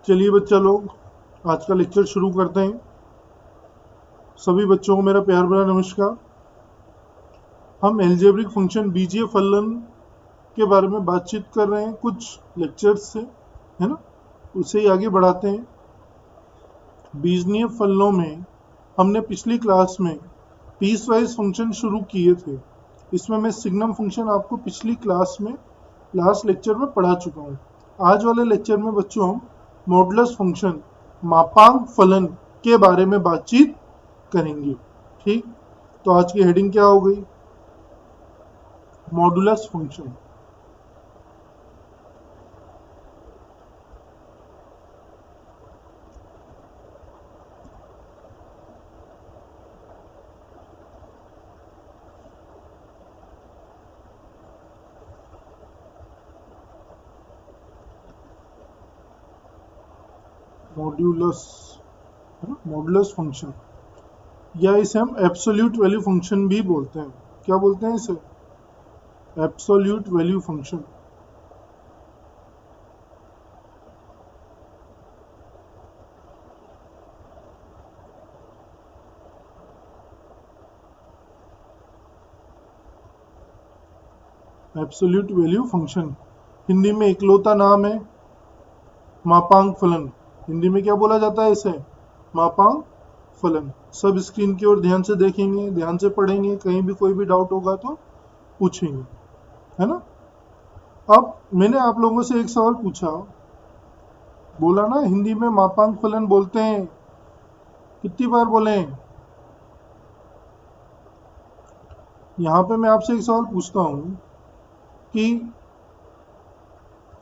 चलिए बच्चा लोग, आज का लेक्चर शुरू करते हैं। सभी बच्चों को मेरा प्यार भरा नमस्कार। हम एल्जेब्रिक फंक्शन बीजीय फलन के बारे में बातचीत कर रहे हैं कुछ लेक्चर्स से, है ना। उसे ही आगे बढ़ाते हैं। बीजनीय फलनों में हमने पिछली क्लास में पीसवाइज फंक्शन शुरू किए थे। इसमें मैं सिग्नम फंक्शन आपको पिछली क्लास में लास्ट लेक्चर में पढ़ा चुका हूँ। आज वाले लेक्चर में बच्चों हम मॉडुलस फंक्शन मापांक फलन के बारे में बातचीत करेंगे। ठीक, तो आज की हेडिंग क्या हो गई? Modulus function. Modulus, modulus function, या इसे हम एब्सोल्यूट वैल्यू फंक्शन भी बोलते हैं। क्या बोलते हैं इसे? Absolute value function. Absolute value function Hindi में इकलौता नाम है मापांक फलन। हिंदी में क्या बोला जाता है इसे? मापांक फलन। सब स्क्रीन की ओर ध्यान से देखेंगे, ध्यान से पढ़ेंगे, कहीं भी कोई भी डाउट होगा तो पूछेंगे, है ना। अब मैंने आप लोगों से एक सवाल पूछा, बोला ना हिंदी में मापांक फलन बोलते हैं। कितनी बार बोले? यहाँ पे मैं आपसे एक सवाल पूछता हूँ कि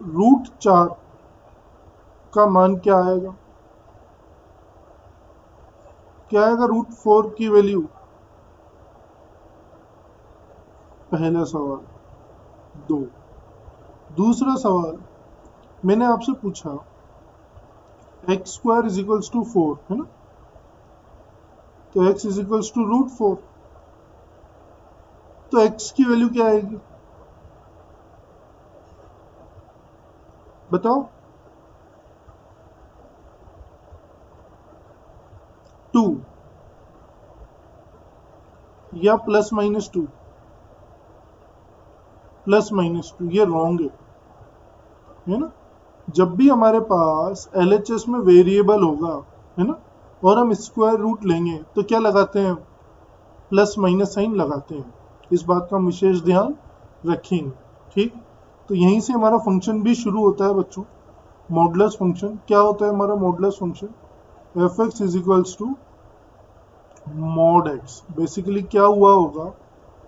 √4 का मान क्या आएगा? क्या आएगा √4 की वैल्यू? पहला सवाल। दो, दूसरा सवाल मैंने आपसे पूछा x² = 4, है ना। तो x = √4, तो x की वैल्यू क्या आएगी बताओ? 2 या +-2? +-2 ये रॉन्ग है ना। जब भी हमारे पास LHS में वेरिएबल होगा, है ना, और हम स्क्वायर रूट लेंगे तो क्या लगाते हैं? प्लस साइन लगाते हैं। इस बात का विशेष ध्यान रखेंगे। ठीक, तो यहीं से हमारा फंक्शन भी शुरू होता है बच्चों। मॉडुलस फंक्शन क्या होता है? हमारा modulus function f(x) = mod x। Basically क्या हुआ होगा?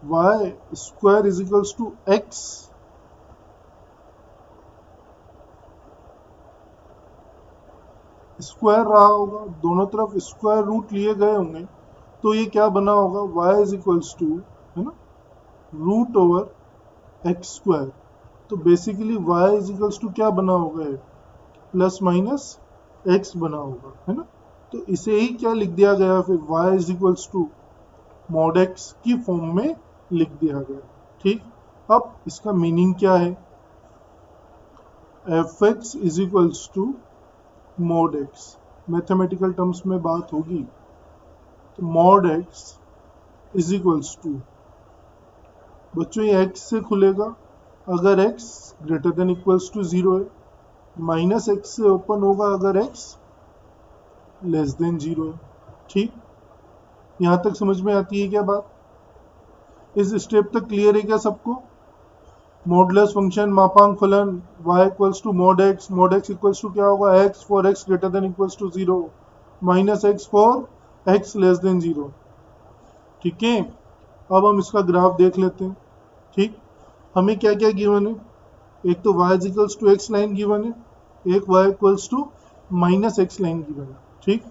y² = x स्क्वायर रहा होगा, दोनों तरफ स्क्वायर रूट लिए गए होंगे, तो ये क्या बना होगा? y = है ना √x²। तो बेसिकली y = क्या बना होगा? +-x बना होगा, है ना। तो इसे ही क्या लिख दिया गया? फिर y = mod x की फॉर्म में लिख दिया गया। ठीक, अब इसका मीनिंग क्या है? f(x) = mod x। Mathematical terms में बात होगी तो mod x = बच्चों ये x से खुलेगा अगर x > 0 है, -x से ओपन होगा अगर x <0 है। ठीक, यहाँ तक समझ में आती है क्या बात? इस स्टेप तक क्लियर है क्या सबको? मॉडुलस फंक्शन मापांक फलन y = mod x। mod x = क्या होगा? x for x > 0, -x for x < 0। ठीक है, अब हम इसका ग्राफ देख लेते हैं। ठीक, हमें क्या क्या गिवन है? एक तो y = x लाइन गिवन है, एक y = -x लाइन गिवन है। ठीक,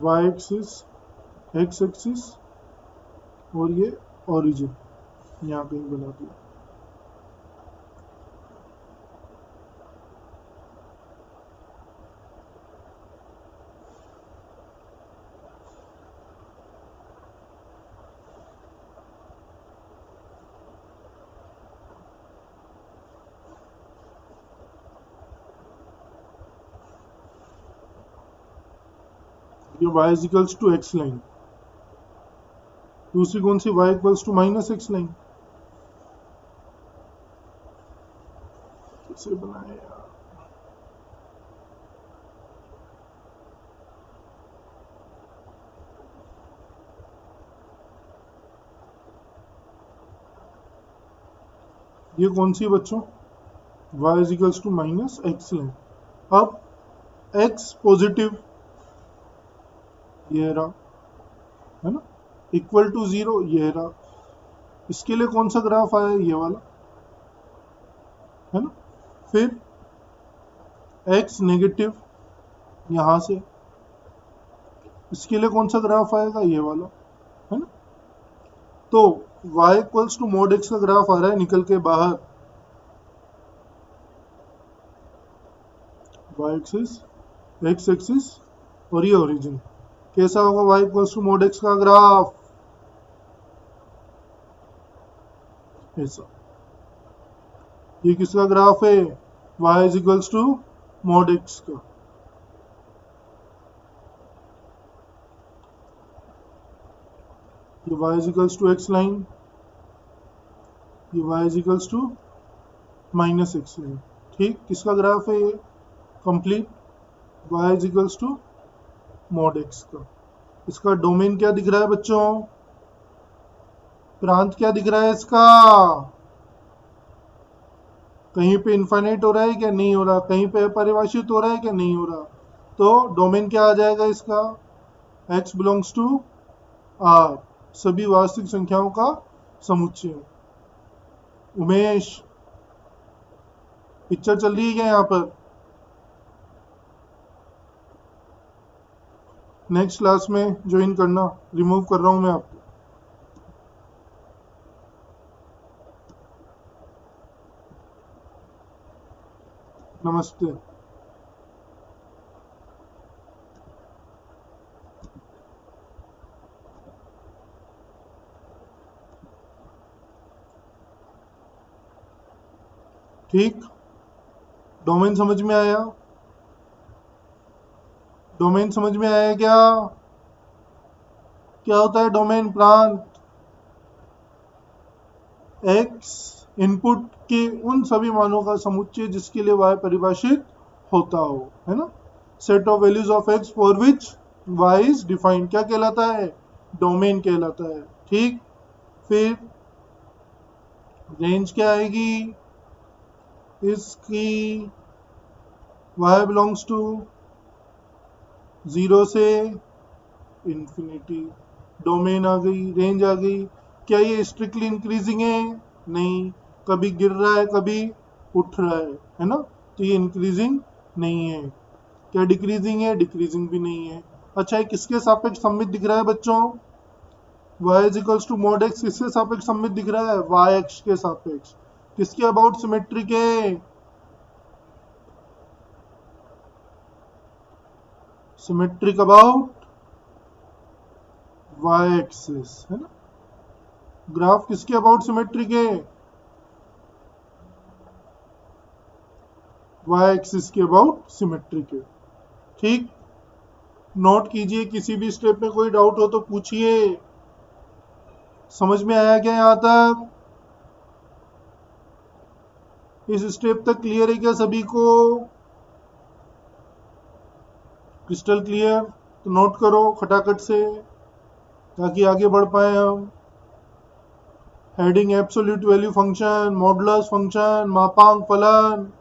y एक्सिस, x एक्सिस, और ये ओरिजिन यहाँ कहीं बना दिया। ये y is equals to x line. दूसरी कौन सी, y equals to minus x line. कैसे बनाए यार, ये कौन सी बच्चों, y is equals to minus x line. अब x पॉजिटिव ये रहा, है ना, इक्वल टू 0 ये रहा। इसके लिए कौन सा ग्राफ आया, ये वाला, है ना। फिर x नेगेटिव यहां से, इसके लिए कौन सा ग्राफ आएगा, ये वाला, है ना। तो y equals to mod x का ग्राफ आ रहा है निकल के बाहर, y एक्सिस, x एक्सिस और ये ओरिजिन। कैसा होगा y equals to mod x का ग्राफ, ऐसा। ये किसका ग्राफ है, y is equals to mod x का। ये y is equals to x line, ये y is equals to minus x line. ठीक, किसका ग्राफ है ये, complete, y is equals to mod x का। इसका डोमेन क्या दिख रहा है बच्चों, प्रांत क्या दिख रहा है इसका, कहीं पे इनफाइनाइट हो रहा है क्या, नहीं हो रहा, कहीं पे परिभाषित हो रहा है क्या, नहीं हो रहा। तो डोमेन क्या आ जाएगा इसका, x बिलोंग्स टू r, सभी वास्तविक संख्याओं का समुच्चय। उमेश, पिक्चर चल रही है क्या यहाँ पर, नेक्स्ट क्लास में ज्वाइन करना, रिमूव कर रहा हूँ मैं आपको। नमस्ते। ठीक, डोमेन समझ में आया, डोमेन समझ में आया क्या, क्या होता है डोमेन, प्रांत x इनपुट के उन सभी मानों का समुच्चय जिसके लिए y परिभाषित होता हो, है ना। Set of values of x for which y is defined क्या कहलाता है, डोमेन कहलाता है। ठीक, फिर रेंज क्या आएगी इसकी, y बिलोंग्स टू 0 से इंफिनिटी। डोमेन आ गई, रेंज आ गई। क्या ये स्ट्रिक्टली इंक्रीजिंग है, नहीं, कभी गिर रहा है कभी उठ रहा है ना, तो ये इंक्रीजिंग नहीं है। क्या डिक्रीजिंग है, डिक्रीजिंग भी नहीं है। अच्छा, ये किसके सापेक्ष सममित दिख रहा है बच्चों, y is equals to mod x किसके सापेक्ष सममित दिख रहा है, y अक्ष के सापेक्ष। किसके अबाउट सिमेट्रिक है, सिमेट्रिक अबाउट y एक्सिस, है ना। ग्राफ किसके अबाउट सिमेट्रिक है, y एक्सिस के अबाउट सिमेट्रिक है। ठीक, नोट कीजिए, किसी भी स्टेप में कोई डाउट हो तो पूछिए। समझ में आया क्या यहां तक, इस स्टेप तक क्लियर है क्या सभी को, क्रिस्टल क्लियर। तो नोट करो खटाखट से ताकि आगे बढ़ पाए हम। Heading absolute value function, modulus function, मापांक फलन।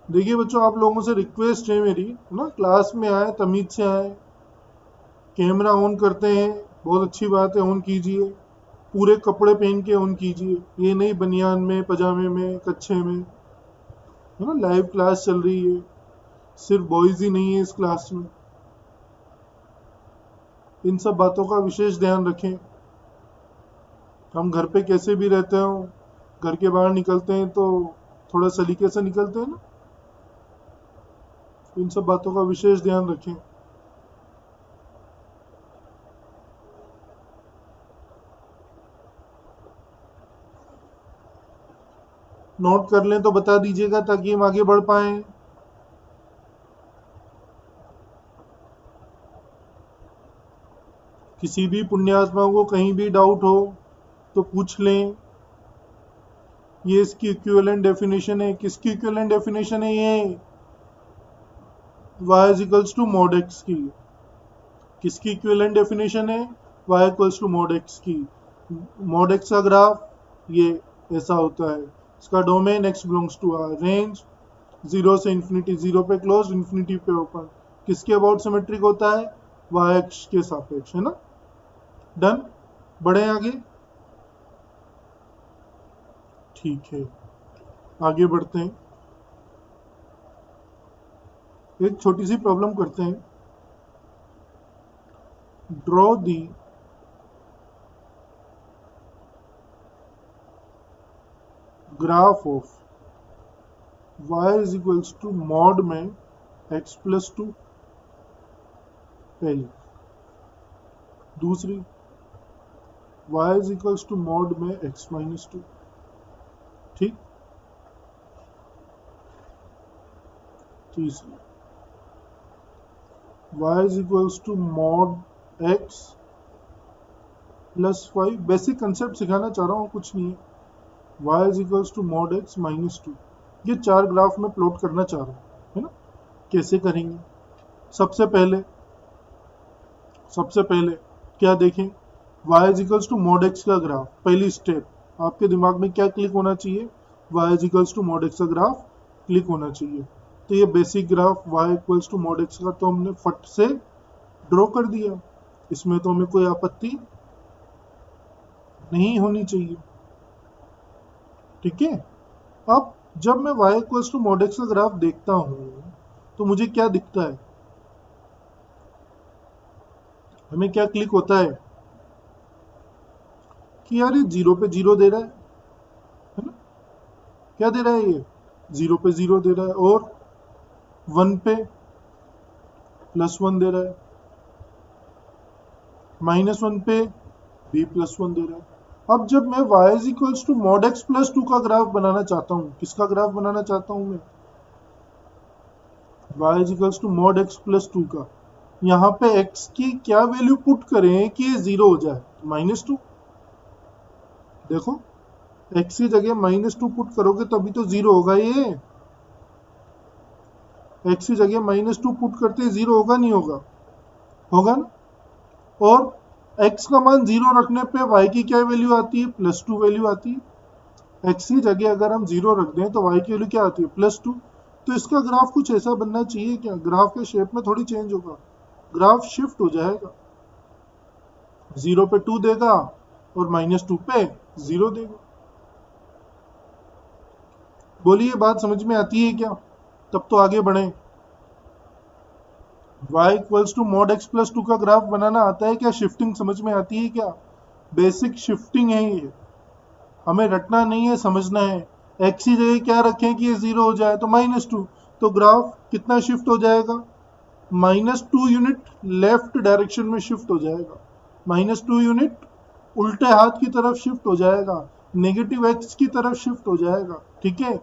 देखिए बच्चों, आप लोगों से रिक्वेस्ट है मेरी, ना, क्लास में आए तमीज से आए, कैमरा ऑन करते हैं, बहुत अच्छी बात है, ऑन कीजिए, पूरे कपड़े पहन के ऑन कीजिए, ये नहीं बनियान में, पजामे में, कच्छे में, है ना। लाइव क्लास चल रही है, सिर्फ बॉयज ही नहीं है इस क्लास में। इन सब बातों का विशेष ध्यान रखें। हम घर पे कैसे भी रहते हो, घर के बाहर निकलते हैं तो थोड़ा सलीके से निकलते हैं ना, इन सब बातों का विशेष ध्यान रखें। नोट कर लें तो बता दीजिएगा ताकि हम आगे बढ़ पाए। किसी भी पुण्यात्मा को कहीं भी डाउट हो तो पूछ लें। ये इसकी इक्विवेलेंट डेफिनेशन है। किसकी इक्विवेलेंट डेफिनेशन है ये? y is equals to mod x की। किसकी इक्विवेलेंट डेफिनेशन है? y equals to mod x की। मॉड x का ग्राफ ये ऐसा होता है। इसका domain x belongs to r, range 0 से इंफिनिटी, 0 पे क्लोज, इंफिनिटी पे ओपन। किसके अबाउट सिमेट्रिक होता है? y अक्ष के सापेक्ष, है ना। डन, बढ़े आगे। ठीक है, आगे बढ़ते हैं। एक छोटी सी प्रॉब्लम करते हैं। Draw the graph of y is equals to mod में x प्लस 2, पहली। दूसरी, y is equals to mod में x माइनस 2। ठीक। तीसरी, y is equals to mod x plus 5। Basic concept सिखाना चाह रहा हूँ, कुछ नहीं है। y is equals to mod x minus 2। ये चार ग्राफ में प्लॉट करना चाह रहा हूँ, है ना। कैसे करेंगे? सबसे पहले क्या देखें? y is equals to mod x का ग्राफ। पहली स्टेप आपके दिमाग में क्या क्लिक होना चाहिए? y is equals to mod x का ग्राफ क्लिक होना चाहिए। तो ये basic graph y equals to mod x का तो हमने फट से ड्रॉ कर दिया। इसमें तो हमें कोई आपत्ति नहीं होनी चाहिए। ठीक है। अब जब मैं y equals to mod x का ग्राफ देखता हूं तो मुझे क्या दिखता है? हमें क्या क्लिक होता है कि यार ये 0 पे 0 दे रहा है ना। क्या दे रहा है ये? 0 पे 0 दे रहा है, और 1 पे प्लस 1 दे रहा है, -1 पे b प्लस 1 दे रहा है। अब जब मैं y is equals to mod x plus 2 का ग्राफ बनाना चाहता हूँ, किसका ग्राफ बनाना चाहता हूँ मैं? y is equals to mod x plus 2 का। यहाँ पे x की क्या वैल्यू पुट करें कि ये 0 हो जाए? -2। देखो, x की जगह -2 पुट करोगे तभी तो 0 होगा। ये x की जगह -2 पुट करते 0 होगा, नहीं होगा? होगा ना। और x का मान 0 रखने पे y की क्या वैल्यू आती है? +2 वैल्यू आती है। x की जगह अगर हम 0 रख दें तो y की वैल्यू क्या आती है? +2। तो इसका ग्राफ कुछ ऐसा बनना चाहिए क्या? ग्राफ के शेप में थोड़ी चेंज होगा, ग्राफ शिफ्ट हो जाएगा। 0 पे 2 देगा और -2 पे 0 देगा। बोलिए, बात समझ में आती है क्या? तब तो आगे बढ़े। y equals to mod x plus 2 का ग्राफ बनाना आता है क्या? शिफ्टिंग समझ में आती है क्या? बेसिक शिफ्टिंग है ये, हमें रटना नहीं है, समझना है। x की जगह क्या रखें कि ये 0 हो जाए? तो -2। तो ग्राफ कितना शिफ्ट हो जाएगा? -2 यूनिट लेफ्ट डायरेक्शन में शिफ्ट हो जाएगा। -2 यूनिट उल्टे हाथ की तरफ शिफ्ट हो जाएगा, नेगेटिव x की तरफ शिफ्ट हो जाएगा। ठीक है।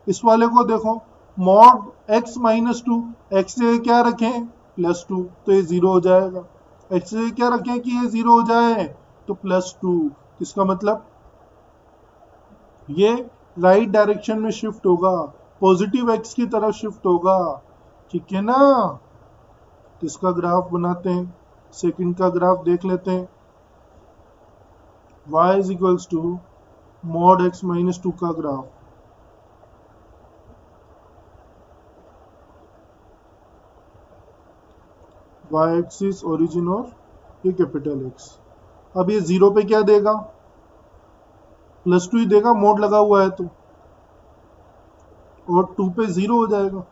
इस वाले को देखो, मॉड x -2, x से क्या रखें? +2, तो ये 0 हो जाएगा। x से क्या रखें कि ये 0 हो जाए? तो +2। इसका मतलब ये राइट डायरेक्शन में शिफ्ट होगा, पॉजिटिव x की तरफ शिफ्ट होगा। ठीक है ना। तो इसका ग्राफ बनाते हैं। सेकंड का ग्राफ देख लेते हैं। y is equals to mod x -2 का ग्राफ। y एक्सिस ओरिजिन और ये कैपिटल X। अब ये 0 पे क्या देगा? +2 ही देगा, मोड लगा हुआ है तो। और 2 पे 0 हो जाएगा।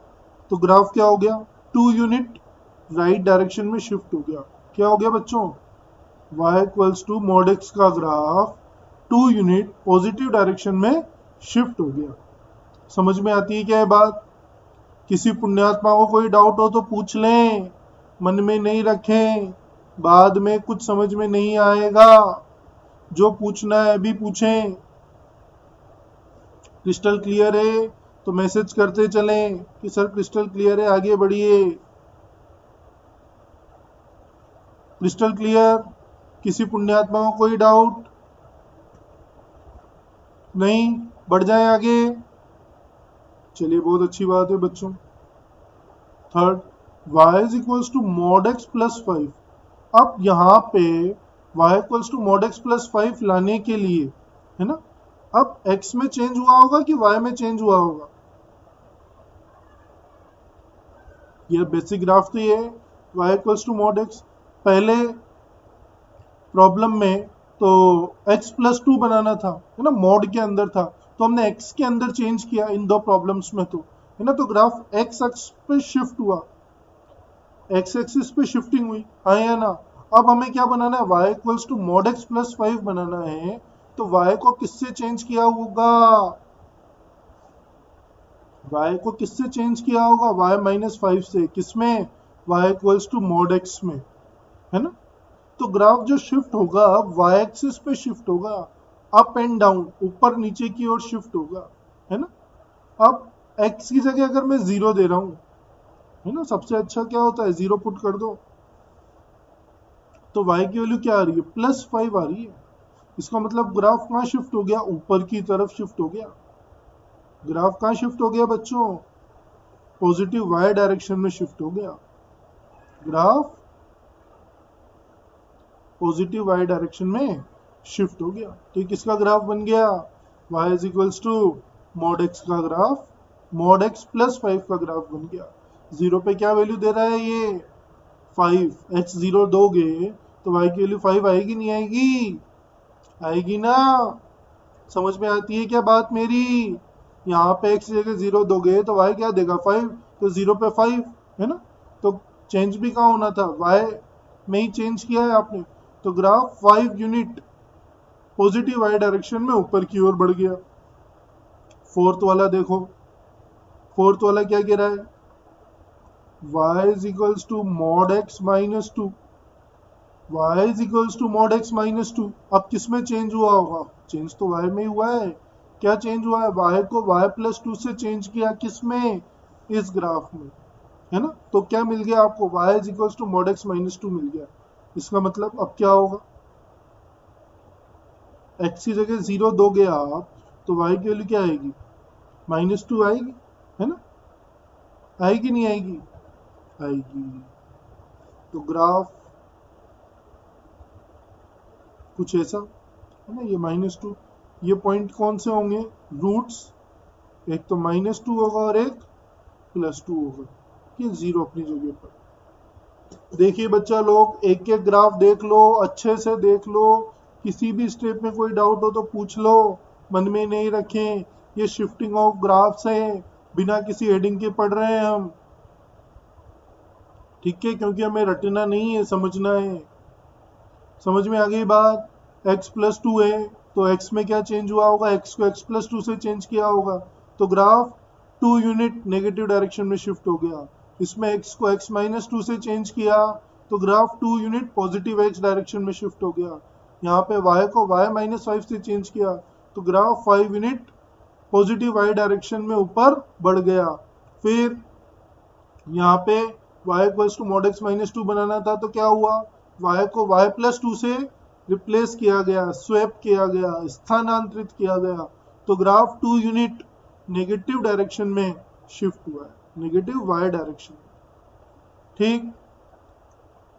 तो ग्राफ क्या हो गया? 2 यूनिट राइट डायरेक्शन में शिफ्ट हो गया। क्या हो गया बच्चों? y equals to mod x का ग्राफ 2 यूनिट पॉजिटिव डायरेक्शन में शिफ्ट हो गया। समझ में आती है क्या ये बात? किसी पुण्यात्मा को कोई डाउट हो तो पूछ लें, मन में नहीं रखें, बाद में कुछ समझ में नहीं आएगा। जो पूछना है अभी पूछें। क्रिस्टल क्लियर है तो मैसेज करते चलें कि सर क्रिस्टल क्लियर है, आगे बढ़िए। Crystal clear? किसी पुण्यात्मा को कोई डाउट नहीं? बढ़ जाए आगे? चलिए, बहुत अच्छी बात है बच्चों। Third, y is equals to mod x plus 5। अब यहाँ पे y equals to mod x plus 5 लाने के लिए, है ना, अब x में चेंज हुआ होगा कि y में चेंज हुआ होगा? ये बेसिक ग्राफ तो ये है, y equals to mod x। पहले प्रॉब्लम में तो x प्लस 2 बनाना था, है ना, मॉड के अंदर था, तो हमने x के अंदर चेंज किया इन दो प्रॉब्लम्स में, तो है ना, तो ग्राफ x अक्ष पे शिफ्ट हुआ, एक्स एक्सिस पे शिफ्टिंग हुई, हाँ या ना? अब हमें क्या बनाना है? y equals to mod x plus 5 बनाना है, तो y को किससे चेंज किया होगा? y को किससे चेंज किया होगा? y माइनस 5 से। किसमें? y equals to mod x में, है ना? तो ग्राफ जो शिफ्ट होगा y एक्सिस पे शिफ्ट होगा, अप एंड डाउन, ऊपर नीचे की ओर शिफ्ट होगा, है ना? अब x की जगह अगर मैं 0 दे रहा हूं, है ना, सबसे अच्छा क्या होता है, 0 पुट कर दो, तो y की वैल्यू क्या आ रही है? प्लस 5 आ रही है। इसका मतलब ग्राफ कहाँ शिफ्ट हो गया? ऊपर की तरफ शिफ्ट हो गया। ग्राफ कहाँ शिफ्ट हो गया बच्चों? पॉजिटिव y डायरेक्शन में शिफ्ट हो गया। ग्राफ पॉजिटिव y डायरेक्शन में शिफ्ट हो गया, तो ये किसका ग्राफ बन गया? y is equals to mod x का ग्राफ, मॉड x प्लस 5 का ग्राफ बन गया। 0 पे क्या वैल्यू दे रहा है ये? 5। x 0 दोगे तो y की वैल्यू 5 आएगी नहीं आएगी? आएगी ना? समझ में आती है क्या बात मेरी? यहाँ पे x की जगह 0 दोगे तो y क्या देगा? 5। तो 0 पे 5, है ना, तो चेंज भी कहाँ होना था? y में ही चेंज किया है आपने, तो graph 5 unit positive y direction में ऊपर की ओर बढ़ गया। फोर्थ वाला देखो, फोर्थ वाला क्या कह रहा है? y is equals to mod x minus 2। y is equals to mod x minus 2। अब किस में चेंज हुआ होगा? चेंज तो y में ही हुआ है। क्या चेंज हुआ है? y को y प्लस 2 से चेंज किया, किस में? इस ग्राफ में, है ना, तो क्या मिल गया आपको? y is equals to mod x minus 2 मिल गया। इसका मतलब अब क्या होगा? x की जगह 0 दोगे आप तो y की वैल्यू क्या आएगी? -2 आएगी, है ना? आएगी नहीं आएगी? आएगी। तो ग्राफ कुछ ऐसा, है ना, ये -2, ये पॉइंट कौन से होंगे? रूट्स, एक तो -2 होगा और एक +2 होगा। ये 0 अपनी जगह पर। देखिए बच्चा लोग, एक एक ग्राफ देख लो, अच्छे से देख लो, किसी भी स्टेप में कोई डाउट हो तो पूछ लो, मन में नहीं रखें। ये शिफ्टिंग ऑफ ग्राफ्स है, बिना किसी हेडिंग के पढ़ रहे हैं हम, ठीक है, क्योंकि हमें रटना नहीं है, समझना है। समझ में आ गई बात? x प्लस 2 है तो x में क्या चेंज हुआ होगा? x को x प्लस 2 से चेंज किया होगा, तो ग्राफ 2 यूनिट नेगेटिव डायरेक्शन में शिफ्ट हो गया। इसमें x को x माइनस 2 से चेंज किया तो graph 2 unit positive x direction में शिफ्ट हो गया। यहाँ पे y को y माइनस 5 से चेंज किया तो graph 5 unit positive y direction में ऊपर बढ़ गया। फिर यहाँ पे y equals to mod x minus 2 बनाना था, तो क्या हुआ? y को y प्लस 2 से रिप्लेस किया गया, स्वैप किया गया, स्थानांतरित किया गया, तो ग्राफ 2 यूनिट नेगेटिव डायरेक्शन में शिफ्ट हुआ है, नेगेटिव y डायरेक्शन। ठीक,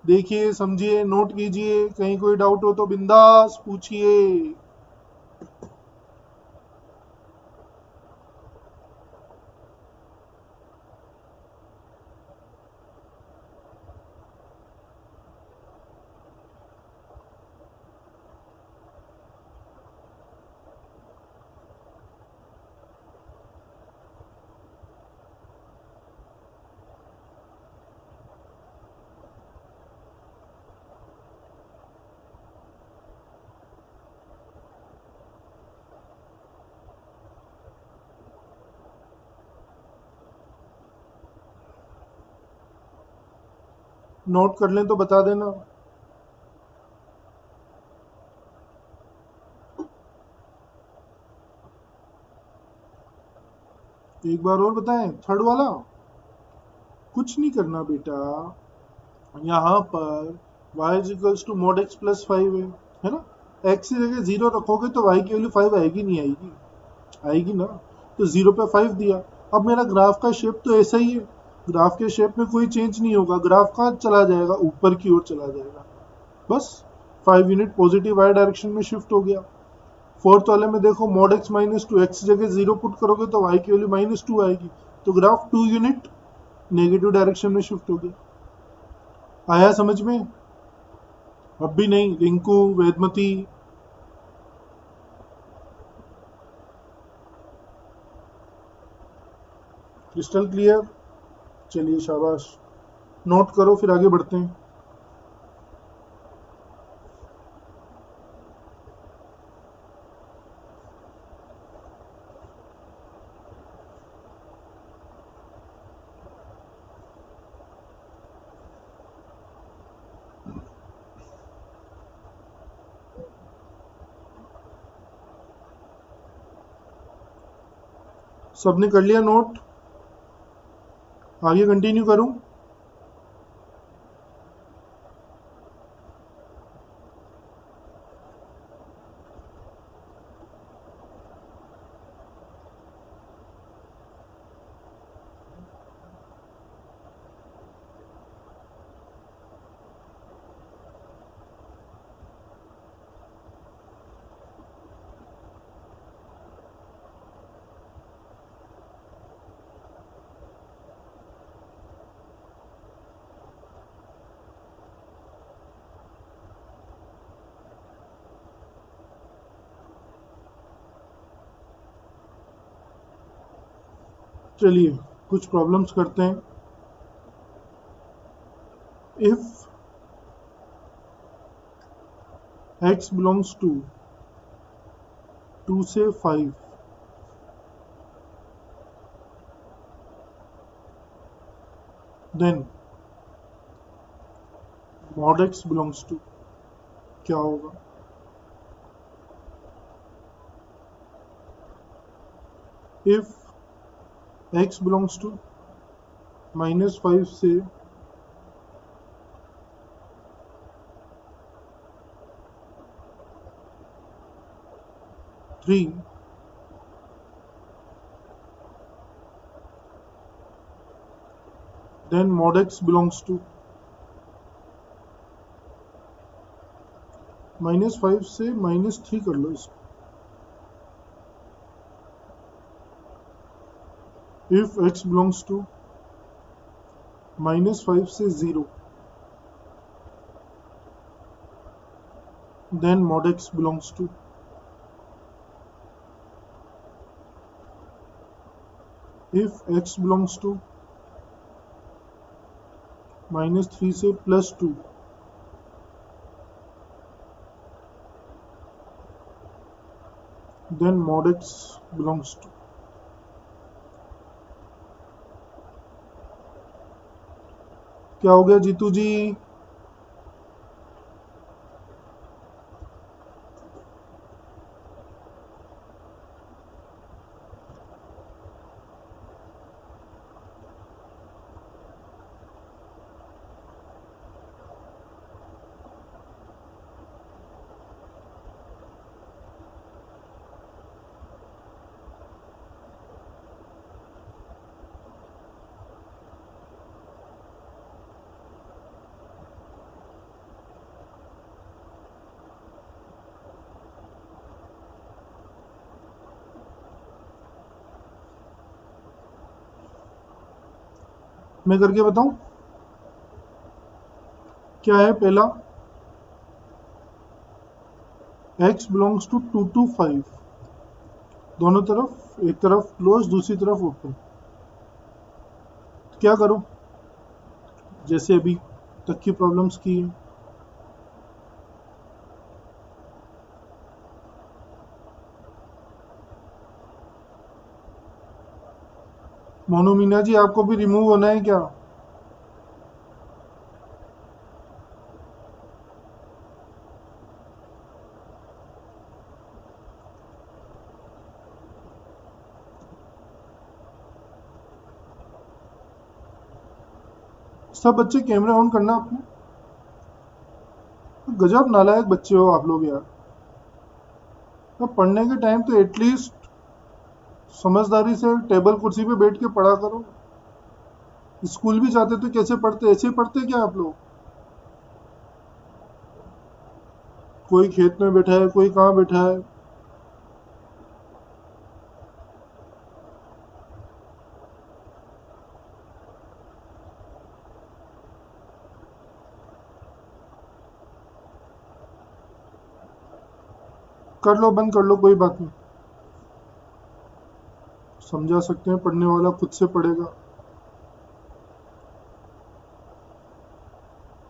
देखिए, समझिए, नोट कीजिए, कहीं कोई डाउट हो तो बिंदास पूछिए। नोट कर लें तो बता देना। एक बार और बताएं, थर्ड वाला। कुछ नहीं करना बेटा, यहाँ पर y is equals to mod x plus 5 है ना। x की जगह 0 रखोगे तो y की वैल्यू 5 आएगी नहीं आएगी? आएगी ना। तो 0 पे 5 दिया। अब मेरा ग्राफ का शेप तो ऐसा ही है, ग्राफ के शेप में कोई चेंज नहीं होगा, ग्राफ कहाँ चला जाएगा, ऊपर की ओर चला जाएगा। बस 5 यूनिट पॉजिटिव y डायरेक्शन में शिफ्ट हो गया। फोर्थ वाले में देखो, mod x minus two, x जगह 0 पुट करोगे तो y की वैल्यू -2 आएगी, तो ग्राफ 2 यूनिट नेगेटिव डायरेक्शन में शिफ्ट हो गया। आया समझ में? अब भी नहीं? Rinku, Vedmati, crystal clear? चलिए शाबाश, नोट करो फिर आगे बढ़ते हैं। सबने कर लिया नोट? आगे कंटिन्यू करूं? चलिए कुछ प्रॉब्लम्स करते हैं। इफ x बिलोंग्स टू 2 से 5, then mod x belongs to क्या होगा? इफ x बिलोंग्स टू -5 से 3, then mod x belongs to -5 से -3 कर लो इसको। इफ x बिलोंग्स टू -5 से 0, then mod x belongs to if x belongs to -3 से +2, then mod x belongs to क्या हो गया जीतू जी? मैं करके बताऊं क्या है? पहला, x बिलोंग्स टू 2 to 5, दोनों तरफ, एक तरफ क्लोज दूसरी तरफ ओपन। क्या करो? जैसे अभी तक की प्रॉब्लम्स की है। मोनू मीना जी, आपको भी रिमूव होना है क्या? सब बच्चे कैमरे ऑन करना अपने। गजब नालायक बच्चे हो आप लोग यार। अब पढ़ने के टाइम तो एटलीस्ट समझदारी से टेबल कुर्सी पे बैठ के पढ़ा करो। स्कूल भी जाते तो कैसे पढ़ते, ऐसे ही पढ़ते क्या आप लोग? कोई खेत में बैठा है, कोई कहाँ बैठा है। कर लो, बंद कर लो, कोई बात नहीं। समझा सकते हैं, पढ़ने वाला खुद से पढ़ेगा।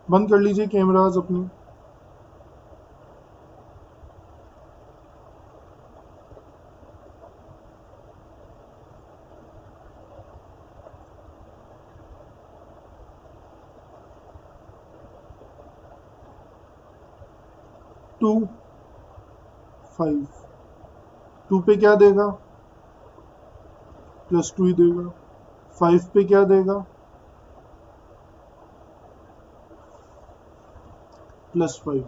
बंद कर लीजिए कैमराज अपनी। टू 5, 2 पे क्या देगा? +2 ही देगा। 5 पे क्या देगा? +5।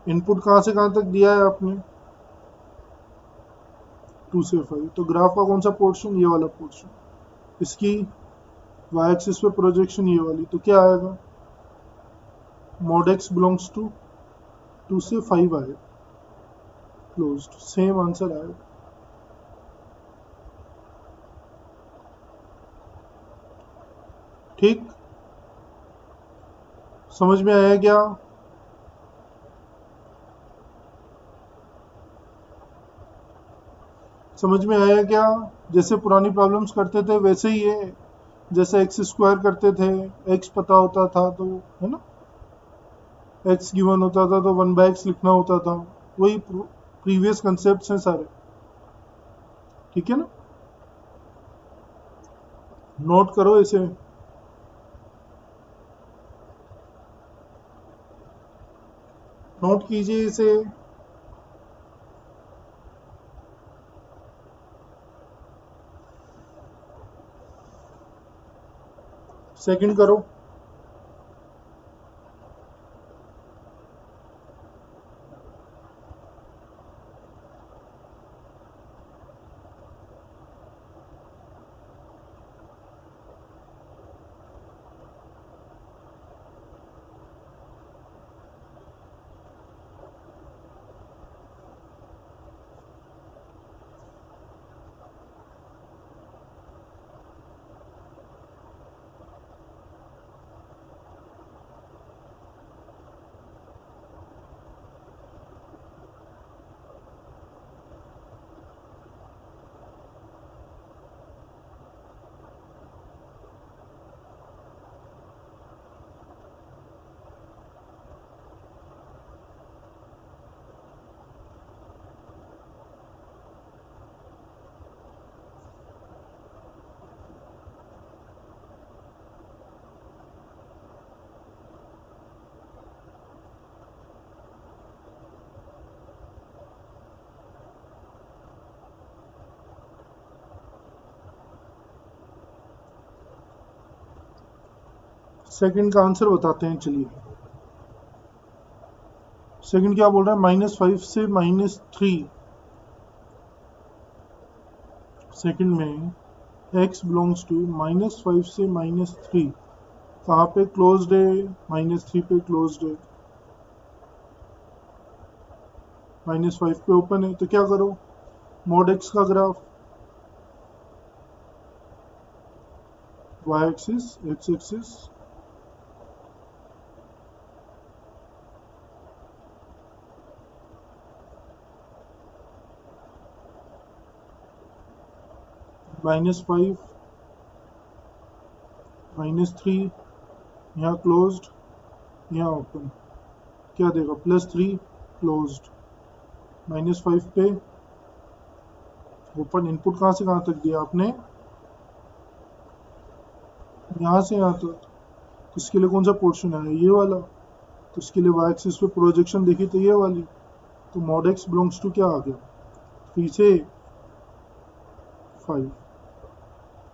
इनपुट कहाँ से कहाँ तक दिया है आपने? 2 से 5। तो ग्राफ का कौन सा पोर्शन? ये वाला पोर्शन। इसकी y एक्सिस पे प्रोजेक्शन ये वाली, तो क्या आएगा? mod x बिलोंग्स टू 2 से 5 आएगा। क्लोज्ड, सेम आंसर आएगा। ठीक, समझ में आया क्या? समझ में आया क्या? जैसे पुरानी प्रॉब्लम्स करते थे वैसे ही है। जैसे एक्स स्क्वायर करते थे, एक्स पता होता था तो, है ना, एक्स गिवन होता था तो 1/x लिखना होता था। वही प्रीवियस कंसेप्ट हैं सारे। ठीक है ना? नोट करो इसे। नोट कीजिए इसे। सेकंड करो। सेकंड का आंसर बताते हैं, चलिए। सेकंड क्या बोल रहा है? -5 से -3। सेकंड में x बिलोंग्स टू -5 से -3। कहाँ पे क्लोज्ड है? -3 पे क्लोज्ड है। -5 पे ओपन है, तो क्या करो? mod x का graph, y axis, x axis, -5, -3, यहाँ क्लोज्ड, यहाँ ओपन। क्या देगा? +3, क्लोज्ड। -5 पे ओपन। इनपुट कहाँ से कहाँ तक दिया आपने? यहाँ से यहाँ तक। तो इसके लिए कौन सा पोर्शन है? ये वाला। तो इसके लिए y एक्सिस पे प्रोजेक्शन देखी तो ये वाली। तो mod x बिलोंग्स टू क्या आ गया? 3 से 5।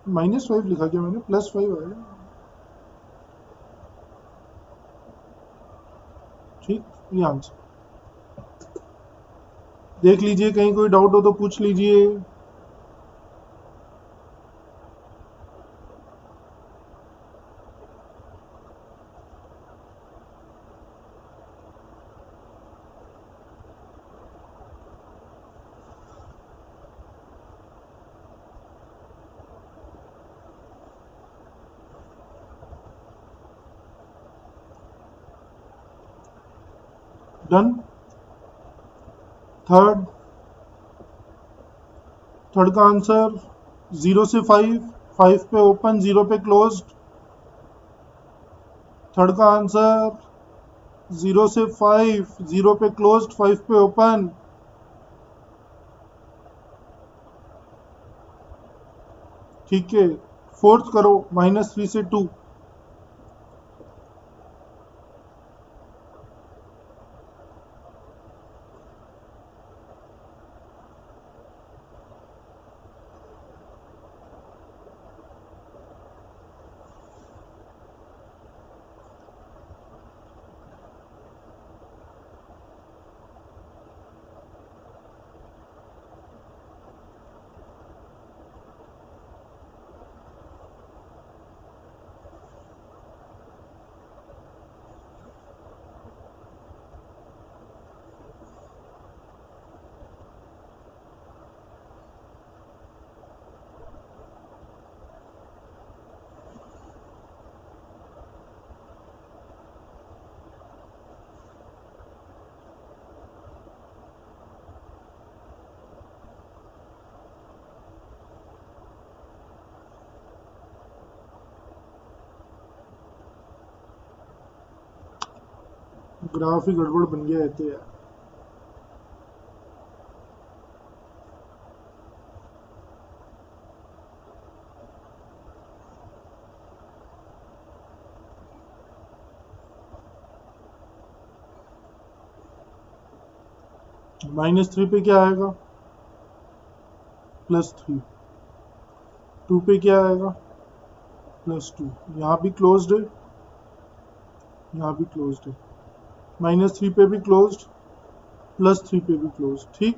-5 लिखा क्या मैंने? +5 आया। ठीक, ये आंसर। देख लीजिए, कहीं कोई डाउट हो तो पूछ लीजिए। डन। थर्ड थर्ड का आंसर 0 से 5, 5 पे ओपन, 0 पे क्लोज्ड। थर्ड का आंसर 0 से 5, 0 पे क्लोज्ड, 5 पे ओपन। ठीक है, फोर्थ करो, -3 से 2। ग्राफ ही गड़बड़ बन गया है यार। -3 पे क्या आएगा? +3। 2 पे क्या आएगा? +2। यहाँ भी क्लोज्ड है, यहाँ भी क्लोज्ड है। -3 पे भी क्लोज्ड, +3 पे भी क्लोज्ड। ठीक,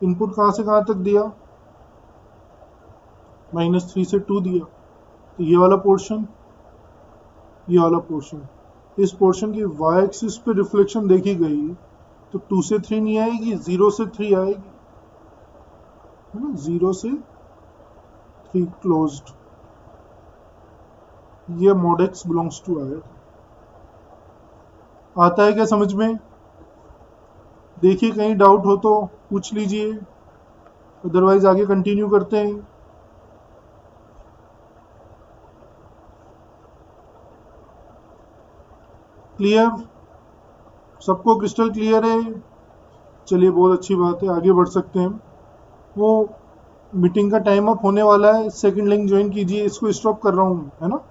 इनपुट कहाँ से कहाँ तक दिया? -3 से 2 दिया। तो ये वाला पोर्शन, ये वाला पोर्शन, इस पोर्शन की वाई एक्सिस पे रिफ्लेक्शन देखी गई तो 2 से 3 नहीं आएगी, 0 से 3 आएगी, है ना। 0 से 3 क्लोज्ड, ये mod x बिलोंग्स टू आया। आता है क्या समझ में? देखिए, कहीं डाउट हो तो पूछ लीजिए, अदरवाइज आगे कंटिन्यू करते हैं। क्लियर? सबको क्रिस्टल क्लियर है? चलिए, बहुत अच्छी बात है, आगे बढ़ सकते हैं। वो मीटिंग का टाइम अप होने वाला है, सेकंड लिंक ज्वाइन कीजिए, इसको स्टॉप कर रहा हूँ, है ना।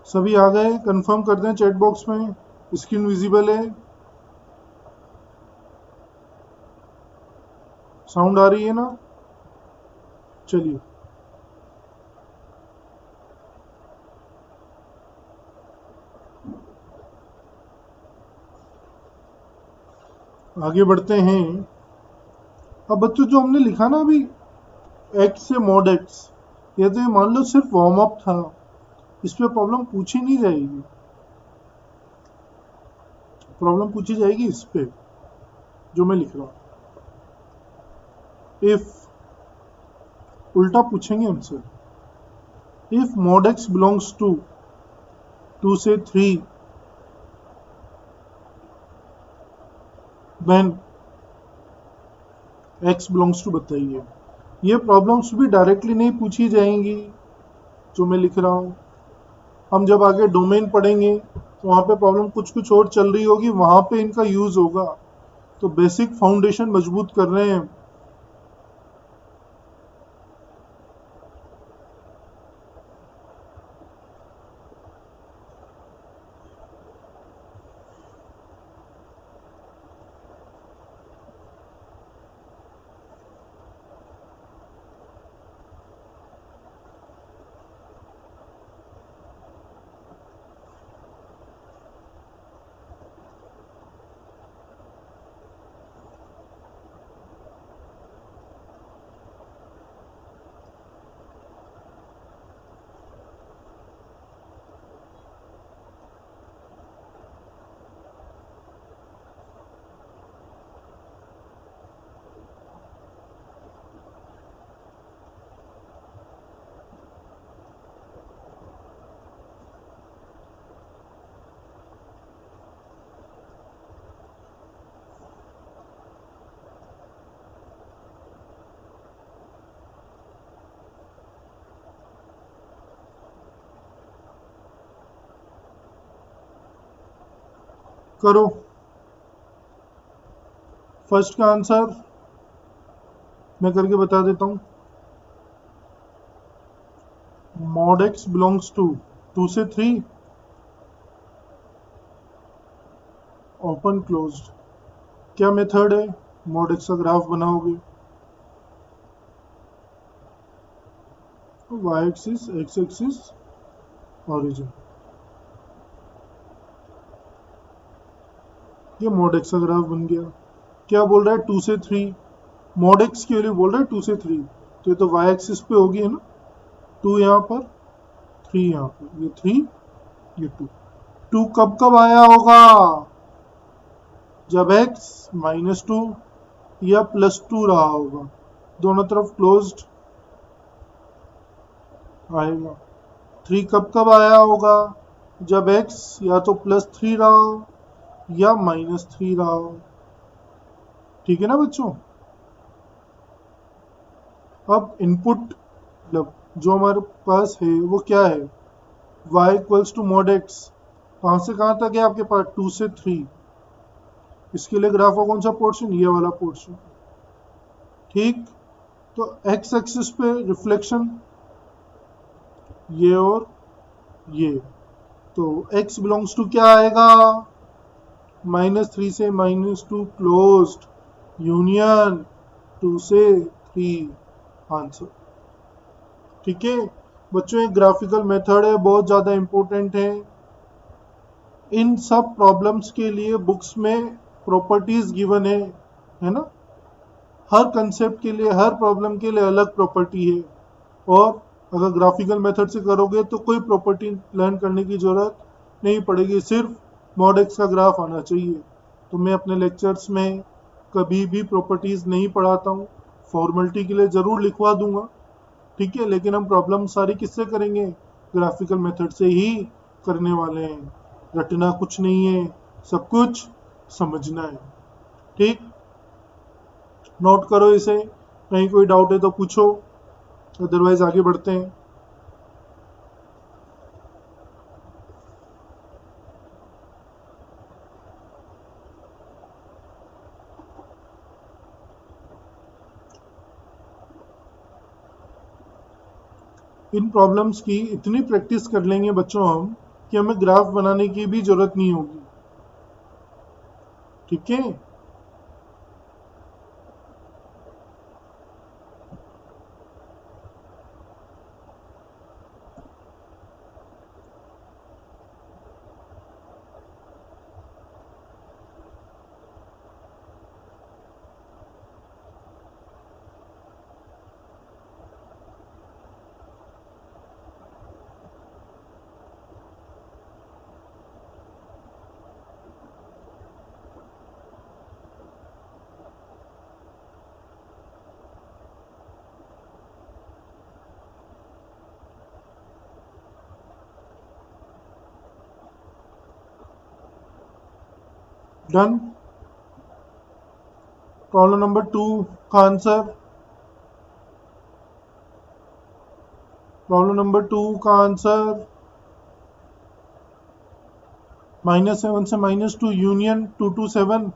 सभी आ गए? कंफर्म कर दें चैट बॉक्स में। स्क्रीन विजिबल है? साउंड आ रही है ना? चलिए, आगे बढ़ते हैं। अब बच्चों जो हमने लिखा ना अभी, एक्स से मॉड एक्स, ये तो ये मान लो सिर्फ वार्म अप था, इस पे प्रॉब्लम पूछी नहीं जाएगी। प्रॉब्लम पूछी जाएगी इस पे जो मैं लिख रहा हूँ। इफ, उल्टा पूछेंगे हमसे, if mod x belongs to 2 से 3 when x belongs to बताइए। ये प्रॉब्लम्स भी डायरेक्टली नहीं पूछी जाएंगी जो मैं लिख रहा हूँ। हम जब आगे डोमेन पढ़ेंगे तो वहाँ पे प्रॉब्लम कुछ कुछ और चल रही होगी, वहाँ पे इनका यूज होगा। तो बेसिक फाउंडेशन मजबूत कर रहे हैं। करो। फर्स्ट का आंसर मैं करके बता देता हूँ। mod x belongs to 2 से 3 ओपन क्लोज्ड। क्या मेथड है? mod x का ग्राफ बनाओगे, y axis, x axis, origin, ये mod x का ग्राफ बन गया। क्या बोल रहा है? 2 से 3, mod x के लिए बोल रहा है 2 से 3, तो ये तो y एक्सिस पे होगी है ना। 2 यहाँ पर, 3 यहाँ पर, ये 3, ये 2। 2 कब कब आया होगा? जब x -2 या +2 रहा होगा, दोनों तरफ क्लोज्ड आएगा। 3 कब कब आया होगा? जब x या तो +3 रहा हो या -3 रहा हो। ठीक है ना बच्चों? अब इनपुट मतलब जो हमारे पास है वो क्या है? y equals to mod x। कहाँ से कहाँ तक है आपके पास? 2 से 3। इसके लिए ग्राफ का कौन सा पोर्शन? ये वाला पोर्शन। ठीक, तो x एक्सिस पे रिफ्लेक्शन ये और ये, तो x बिलोंग्स टू क्या आएगा? -3 से -2 क्लोज्ड, यूनियन 2 से 3 आंसर। ठीक है बच्चों, एक ग्राफिकल मेथड है, बहुत ज़्यादा इंपॉर्टेंट है। इन सब प्रॉब्लम्स के लिए बुक्स में प्रॉपर्टीज गिवन है ना। हर कंसेप्ट के लिए, हर प्रॉब्लम के लिए अलग प्रॉपर्टी है, और अगर ग्राफिकल मेथड से करोगे तो कोई प्रॉपर्टी लर्न करने की ज़रूरत नहीं पड़ेगी, सिर्फ mod x का ग्राफ आना चाहिए। तो मैं अपने लेक्चर्स में कभी भी प्रॉपर्टीज़ नहीं पढ़ाता हूँ, फॉर्मेलिटी के लिए ज़रूर लिखवा दूंगा, ठीक है, लेकिन हम प्रॉब्लम सारी किससे करेंगे? ग्राफिकल मेथड से ही करने वाले हैं। रटना कुछ नहीं है, सब कुछ समझना है। ठीक, नोट करो इसे, कहीं कोई डाउट है तो पूछो, अदरवाइज आगे बढ़ते हैं। इन प्रॉब्लम्स की इतनी प्रैक्टिस कर लेंगे बच्चों हम, कि हमें ग्राफ बनाने की भी जरूरत नहीं होगी। ठीक है, डन। प्रॉब्लम नंबर 2 का आंसर, प्रॉब्लम नंबर 2 का आंसर -7 से -2 यूनियन 2 to 7।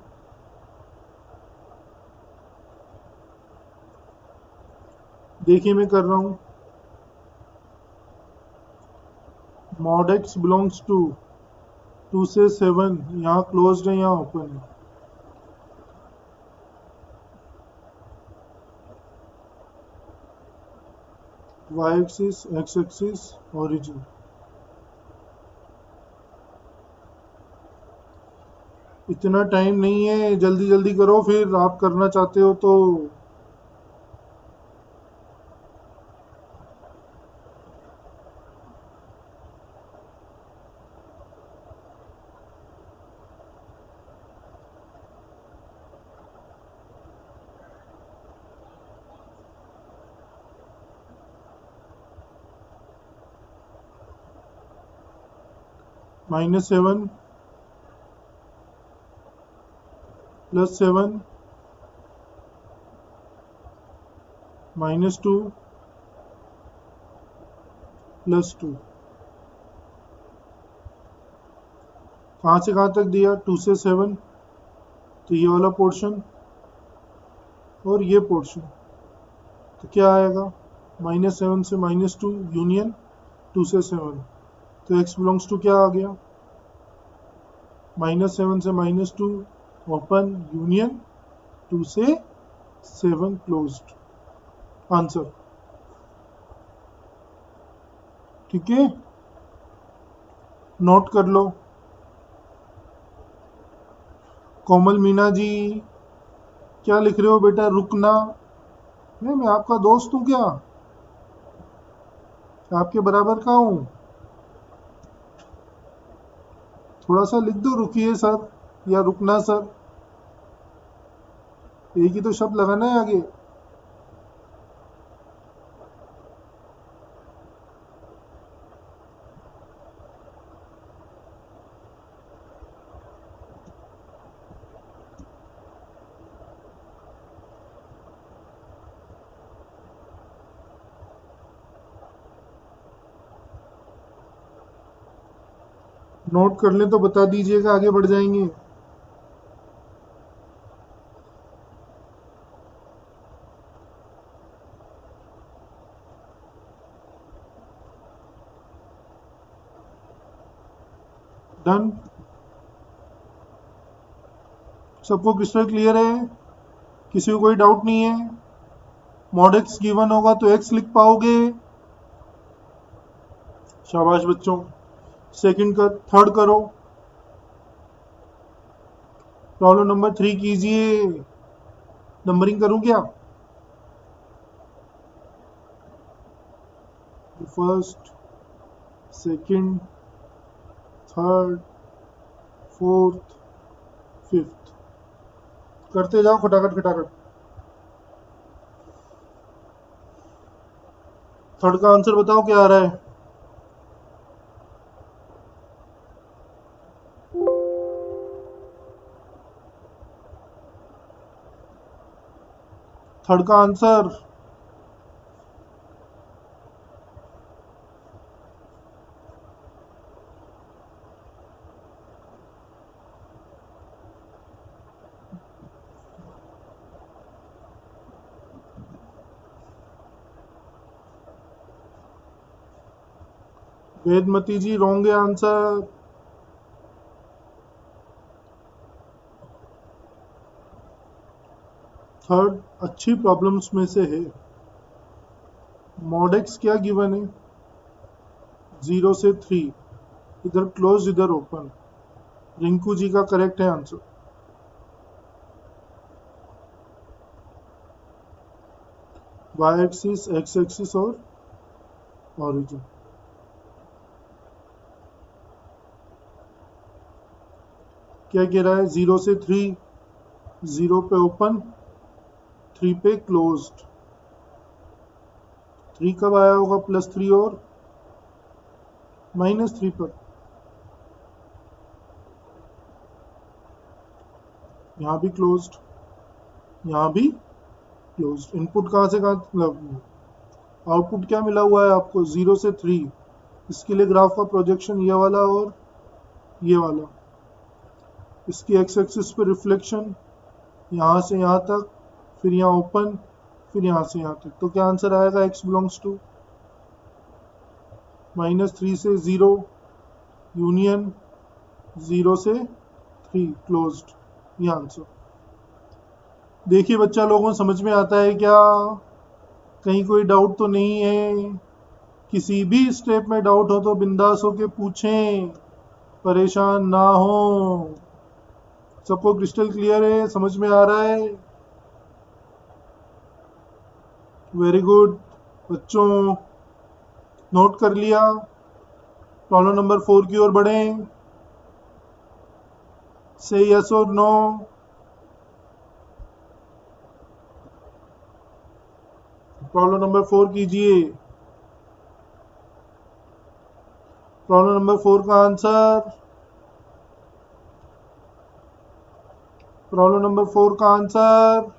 देखिए मैं कर रहा हूं, मॉड एक्स बिलोंग्स टू 2 से 7, यहाँ क्लोज्ड है यहाँ ओपन है। Y axis, X axis, origin. इतना टाइम नहीं है, जल्दी जल्दी करो, फिर आप करना चाहते हो तो। -7 +7 -2 +2। कहाँ से कहाँ तक दिया? 2 से 7, तो ये वाला पोर्शन और ये पोर्शन, तो क्या आएगा? -7 से -2 यूनियन 2 से 7, तो x बिलोंग्स टू क्या आ गया? -7 से -2 ओपन यूनियन 2 से 7 क्लोज्ड। आंसर। ठीक है, नोट कर लो। कोमल मीना जी, क्या लिख रहे हो बेटा? रुकना। मैं आपका दोस्त हूँ क्या? आपके बराबर का हूँ? थोड़ा सा लिख दो, रुकिए सर या रुकना सर, एक ही तो शब्द लगाना है आगे। नोट कर लें तो बता दीजिएगा, आगे बढ़ जाएंगे। डन। सबको क्रिस्टल क्लियर है? किसी को कोई डाउट नहीं है? मॉड एक्स गिवन होगा तो एक्स लिख पाओगे? शाबाश बच्चों। सेकंड कर, थर्ड करो। प्रॉब्लम नंबर 3 कीजिए। नंबरिंग करूं क्या? First, second, third, fourth, fifth, करते जाओ खटाखट खटाखट। थर्ड का आंसर बताओ क्या आ रहा है? थर्ड का आंसर वेदमती जी रॉन्ग है आंसर। थर्ड अच्छी प्रॉब्लम्स में से है। मॉड एक्स क्या गिवन है? 0 से 3, इधर क्लोज इधर ओपन। रिंकू जी का करेक्ट है answer. Y axis, X axis और ऑरिजिन। क्या कह रहा है? 0 से 3, 0 पे ओपन, 3 पे क्लोज्ड। 3 कब आया होगा? +3 और -3 पर। यहाँ भी क्लोज्ड, यहाँ भी क्लोज्ड। इनपुट कहाँ से कहाँ, मतलब आउटपुट क्या मिला हुआ है आपको? 0 से 3। इसके लिए ग्राफ का प्रोजेक्शन ये वाला और ये वाला। इसकी एक्स एक्सिस पे रिफ्लेक्शन यहाँ से यहाँ तक, फिर यहाँ ओपन, फिर यहाँ से यहाँ तक। तो क्या आंसर आएगा? x बिलोंग्स टू -3 से 0 यूनियन 0 से 3 क्लोज्ड। ये आंसर। देखिए बच्चा, लोगों को समझ में आता है क्या? कहीं कोई डाउट तो नहीं है? किसी भी स्टेप में डाउट हो तो बिंदास होके पूछें, परेशान ना हो। सबको क्रिस्टल क्लियर है? समझ में आ रहा है? वेरी गुड बच्चों, नोट कर लिया। प्रॉब्लम नंबर 4 की ओर बढ़ें। से यस और नो। प्रॉब्लम नंबर 4 कीजिए। प्रॉब्लम नंबर 4 का आंसर। प्रॉब्लम नंबर 4 का आंसर।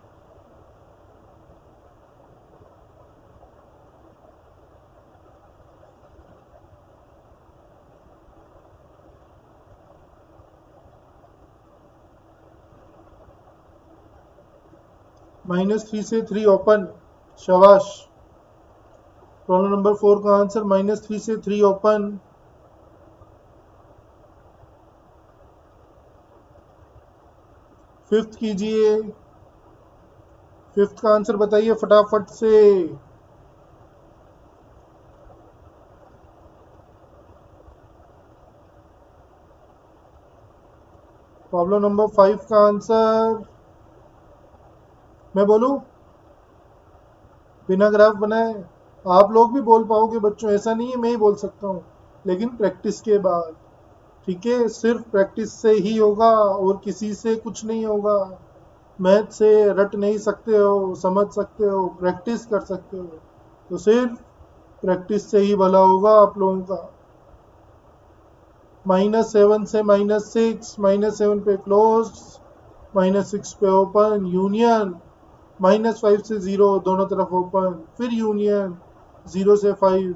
-3 से 3 ओपन। शाबाश। प्रॉब्लम नंबर 4 का आंसर -3 से 3 ओपन। फिफ्थ कीजिए। फिफ्थ का आंसर बताइए फटाफट से। प्रॉब्लम नंबर 5 का आंसर मैं बोलूं? बिना ग्राफ बनाए आप लोग भी बोल पाओगे बच्चों, ऐसा नहीं है मैं ही बोल सकता हूँ, लेकिन प्रैक्टिस के बाद। ठीक है, सिर्फ प्रैक्टिस से ही होगा और किसी से कुछ नहीं होगा। मैथ से रट नहीं सकते हो, समझ सकते हो, प्रैक्टिस कर सकते हो। तो सिर्फ प्रैक्टिस से ही भला होगा आप लोगों का। -7 से -6, -7 पे क्लोज, -6 पे ओपन यूनियन, -5 से 0 दोनों तरफ ओपन, फिर यूनियन 0 से 5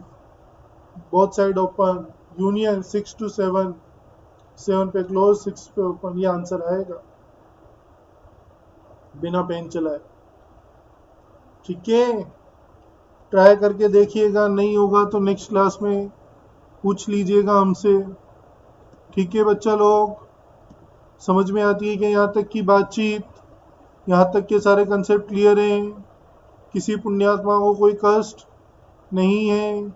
both side open, union 6 to 7, 7 पे क्लोज, 6 पे ओपन। ये आंसर आएगा बिना पेन चलाए। ठीक है, ट्राई करके देखिएगा, नहीं होगा तो नेक्स्ट क्लास में पूछ लीजिएगा हमसे। ठीक है बच्चा लोग, समझ में आती है कि यहाँ तक की बातचीत? यहाँ तक के सारे कंसेप्ट क्लियर हैं? किसी पुण्यात्मा को कोई कष्ट नहीं है?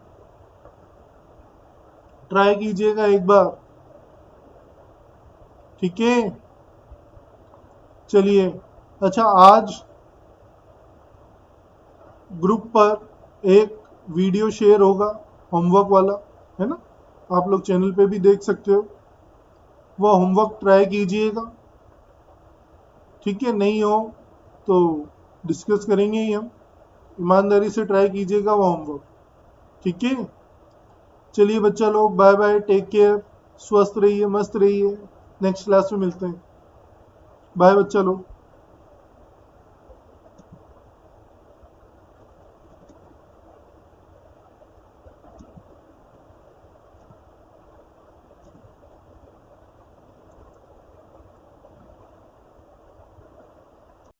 ट्राई कीजिएगा एक बार। ठीक है, चलिए। अच्छा, आज ग्रुप पर एक वीडियो शेयर होगा होमवर्क वाला, है ना? आप लोग चैनल पे भी देख सकते हो। वह होमवर्क ट्राई कीजिएगा। ठीक है, नहीं हो तो डिस्कस करेंगे ही हम। ईमानदारी से ट्राई कीजिएगा वो होमवर्क। ठीक है, चलिए बच्चा लोग, बाय बाय, टेक केयर, स्वस्थ रहिए, मस्त रहिए। नेक्स्ट क्लास में मिलते हैं। बाय बच्चा लोग।